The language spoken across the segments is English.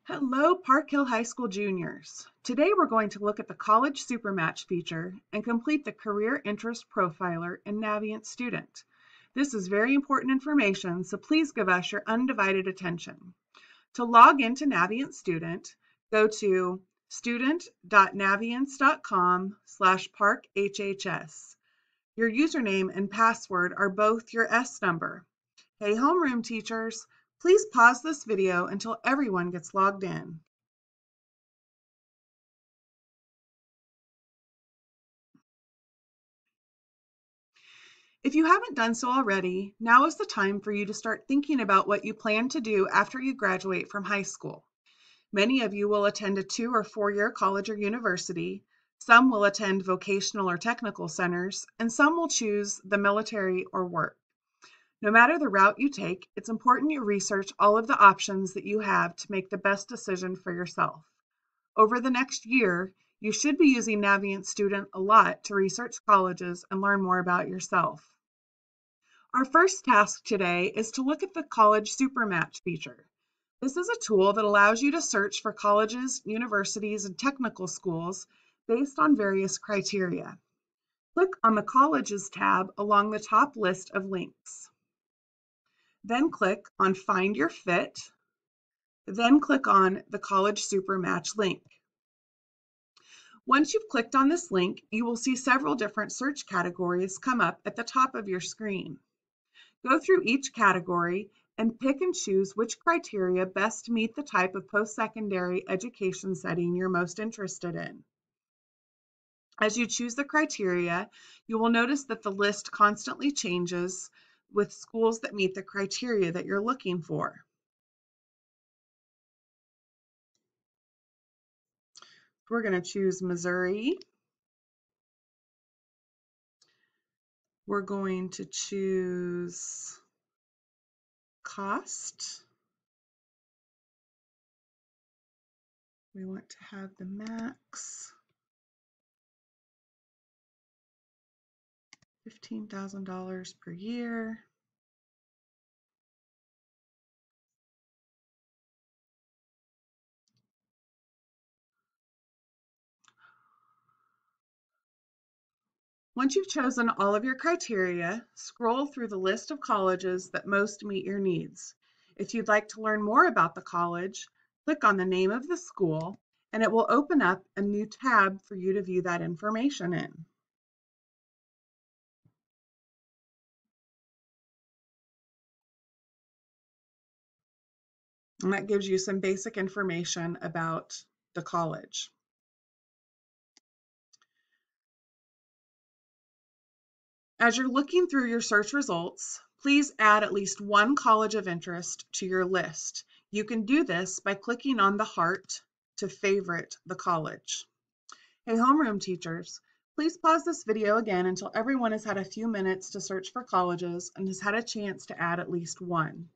Hello, Park Hill High School juniors. Today we're going to look at the College Supermatch feature and complete the Career Interest Profiler in Navient Student. This is very important information, so please give us your undivided attention. To log into Navient Student, go to student.navience.com/parkhhs. Your username and password are both your S number. Hey, homeroom teachers, please pause this video until everyone gets logged in. If you haven't done so already, now is the time for you to start thinking about what you plan to do after you graduate from high school. Many of you will attend a 2- or 4-year college or university, some will attend vocational or technical centers, and some will choose the military or work. No matter the route you take, it's important you research all of the options that you have to make the best decision for yourself. Over the next year, you should be using Navient Student a lot to research colleges and learn more about yourself. Our first task today is to look at the College Supermatch feature. This is a tool that allows you to search for colleges, universities, and technical schools based on various criteria. Click on the Colleges tab along the top list of links. Then click on Find Your Fit. Then click on the College Supermatch link. Once you've clicked on this link, you will see several different search categories come up at the top of your screen. Go through each category and pick and choose which criteria best meet the type of post-secondary education setting you're most interested in. As you choose the criteria, you will notice that the list constantly changes with schools that meet the criteria that you're looking for. We're going to choose Missouri. We're going to choose cost. We want to have the max $15,000 per year. Once you've chosen all of your criteria, scroll through the list of colleges that most meet your needs. If you'd like to learn more about the college, click on the name of the school, and it will open up a new tab for you to view that information in. And that gives you some basic information about the college. As you're looking through your search results, please add at least one college of interest to your list. You can do this by clicking on the heart to favorite the college. Hey, homeroom teachers, please pause this video again until everyone has had a few minutes to search for colleges and has had a chance to add at least one.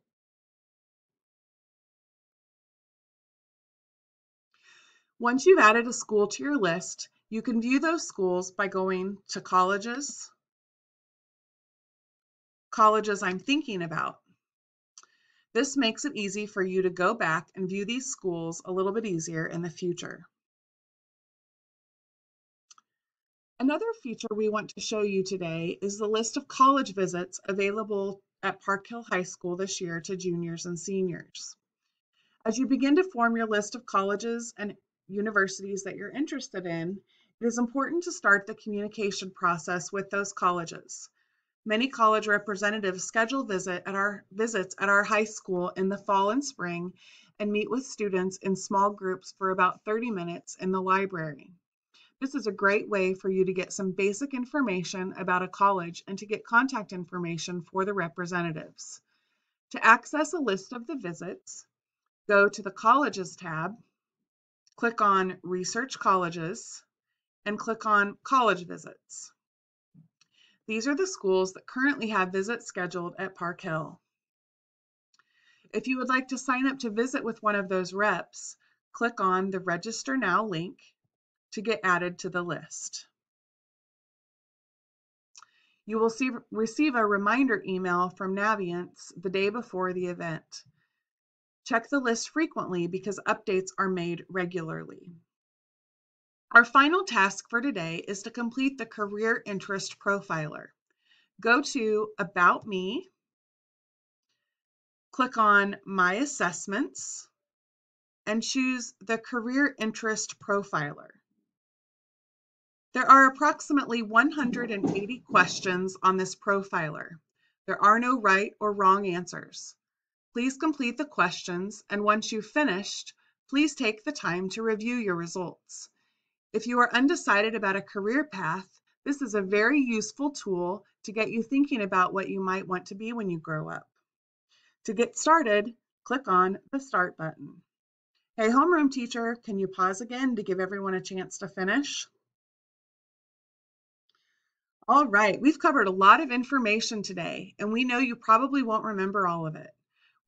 Once you've added a school to your list, you can view those schools by going to colleges I'm thinking about. This makes it easy for you to go back and view these schools a little bit easier in the future. Another feature we want to show you today is the list of college visits available at Park Hill High School this year to juniors and seniors. As you begin to form your list of colleges and universities that you're interested in, it is important to start the communication process with those colleges. Many college representatives schedule visits at our high school in the fall and spring and meet with students in small groups for about 30 minutes in the library. This is a great way for you to get some basic information about a college and to get contact information for the representatives. To access a list of the visits, go to the Colleges tab, click on Research Colleges, and click on College Visits. These are the schools that currently have visits scheduled at Park Hill. If you would like to sign up to visit with one of those reps, click on the Register Now link to get added to the list. You will receive a reminder email from Navience the day before the event. Check the list frequently because updates are made regularly. Our final task for today is to complete the Career Interest Profiler. Go to About Me, click on My Assessments, and choose the Career Interest Profiler. There are approximately 180 questions on this profiler. There are no right or wrong answers. Please complete the questions, and once you've finished, please take the time to review your results. If you are undecided about a career path, this is a very useful tool to get you thinking about what you might want to be when you grow up. To get started, click on the Start button. Hey, homeroom teacher, can you pause again to give everyone a chance to finish? All right, we've covered a lot of information today, and we know you probably won't remember all of it.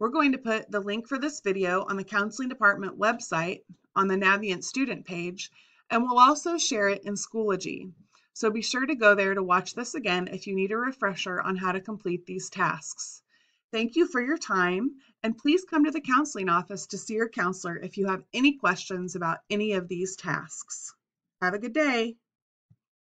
We're going to put the link for this video on the Counseling Department website on the Navient student page, and we'll also share it in Schoology. So be sure to go there to watch this again if you need a refresher on how to complete these tasks. Thank you for your time, and please come to the counseling office to see your counselor if you have any questions about any of these tasks. Have a good day.